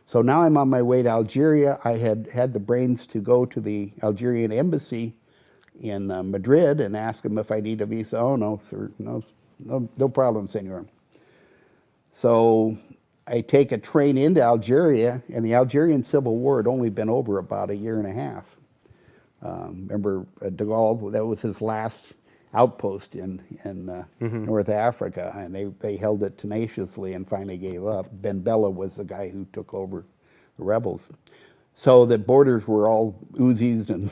So now I'm on my way to Algeria. I had the brains to go to the Algerian embassy in Madrid and ask them if I need a visa. Oh, no, sir, no problem, senor. So I take a train into Algeria, and the Algerian Civil War had only been over about a year and a half. Remember de Gaulle, that was his last outpost in North Africa, and they held it tenaciously and finally gave up. Ben Bella was the guy who took over the rebels. So the borders were all Uzis, and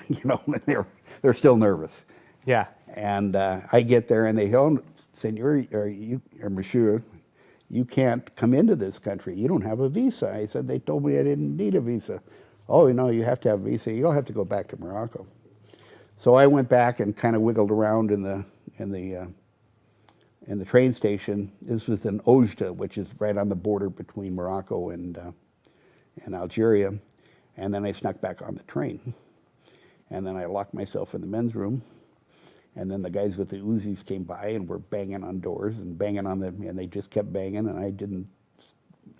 they're still nervous. Yeah. And I get there, and they go, "Senor, or Monsieur, you can't come into this country. You don't have a visa." I said, "They told me I didn't need a visa." "Oh, no, you have to have a visa. You'll have to go back to Morocco." So I went back and kind of wiggled around in the train station. This was in Oujda, which is right on the border between Morocco and Algeria. And then I snuck back on the train. And then I locked myself in the men's room. And then the guys with the Uzis came by and were banging on doors and banging on them, and they just kept banging, and I didn't.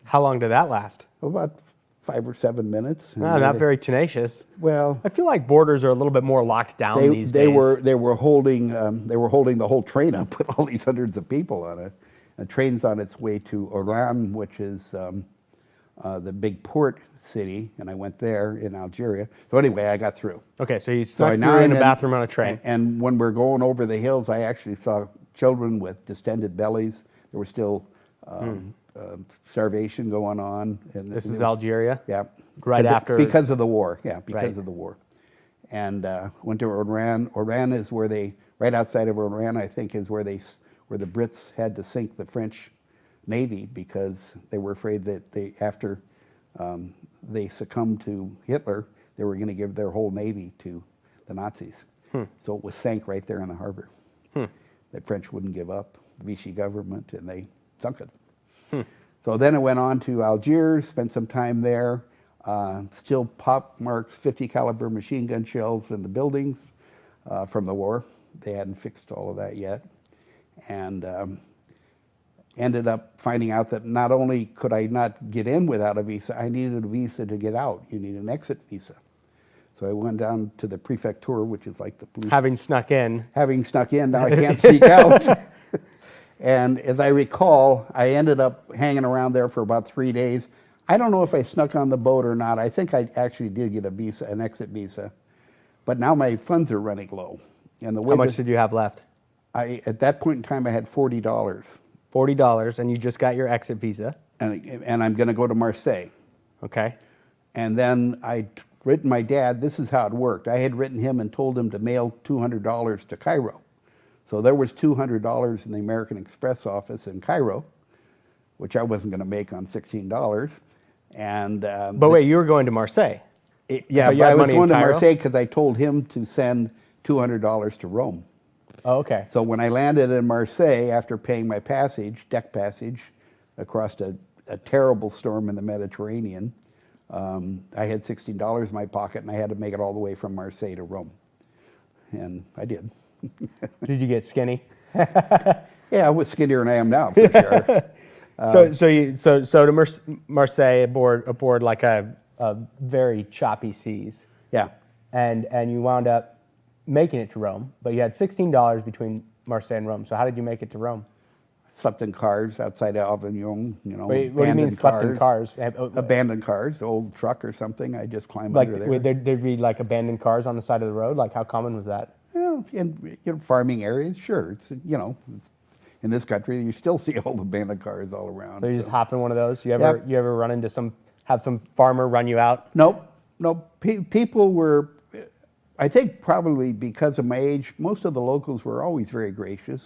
How long did that last? About 5 or 7 minutes. No, not very tenacious. Well, I feel like borders are a little bit more locked down these days. They were holding the whole train up with all these hundreds of people on it. The train's on its way to Oran, which is the big port city, and I went there in Algeria. So anyway, I got through. Okay, so you snuck through in a bathroom on a train. And when we're going over the hills, I actually saw children with distended bellies. There was still starvation going on. And this is Algeria? Yeah. Right after? Because of the war, yeah, because of the war. And went to Oran. Oran is where right outside of Oran, I think, is where the Brits had to sink the French Navy because they were afraid that after they succumbed to Hitler, they were going to give their whole navy to the Nazis. So it was sank right there in the harbor. The French wouldn't give up, the Vichy government, and they sunk it. So then it went on to Algiers, spent some time there. Still pop marks 50 caliber machine gun shells in the buildings from the war. They hadn't fixed all of that yet. And ended up finding out that not only could I not get in without a visa, I needed a visa to get out. You need an exit visa. So I went down to the prefecture, which is like the police. Having snuck in, now I can't sneak out. And as I recall, I ended up hanging around there for about 3 days. I don't know if I snuck on the boat or not. I think I actually did get a visa, an exit visa. But now my funds are running low. And the way how much did you have left? At that point in time, I had $40. $40, and you just got your exit visa. And I'm going to go to Marseille. Okay. And then I'd written my dad, this is how it worked. I had written him and told him to mail $200 to Cairo. So there was $200 in the American Express office in Cairo, which I wasn't going to make on $16. And but wait, you were going to Marseille? Yeah, but I was going to Marseille because I told him to send $200 to Rome. Oh, okay. So when I landed in Marseille, after paying my deck passage, across a terrible storm in the Mediterranean, I had $16 in my pocket, and I had to make it all the way from Marseille to Rome. And I did. Did you get skinny? Yeah, I was skinnier than I am now, for sure. So to Marseille aboard like a very choppy seas. Yeah. And you wound up making it to Rome, but you had $16 between Marseille and Rome. So how did you make it to Rome? Slept in cars outside of Avignon, Wait, what do you mean slept in cars? Abandoned cars, old truck or something. I just climbed like, under there. There'd be like abandoned cars on the side of the road? Like how common was that? Well, in farming areas, sure. It's in this country, you still see old abandoned cars all around. So you just hop in one of those? You ever run into have some farmer run you out? Nope. People were, I think probably because of my age, most of the locals were always very gracious.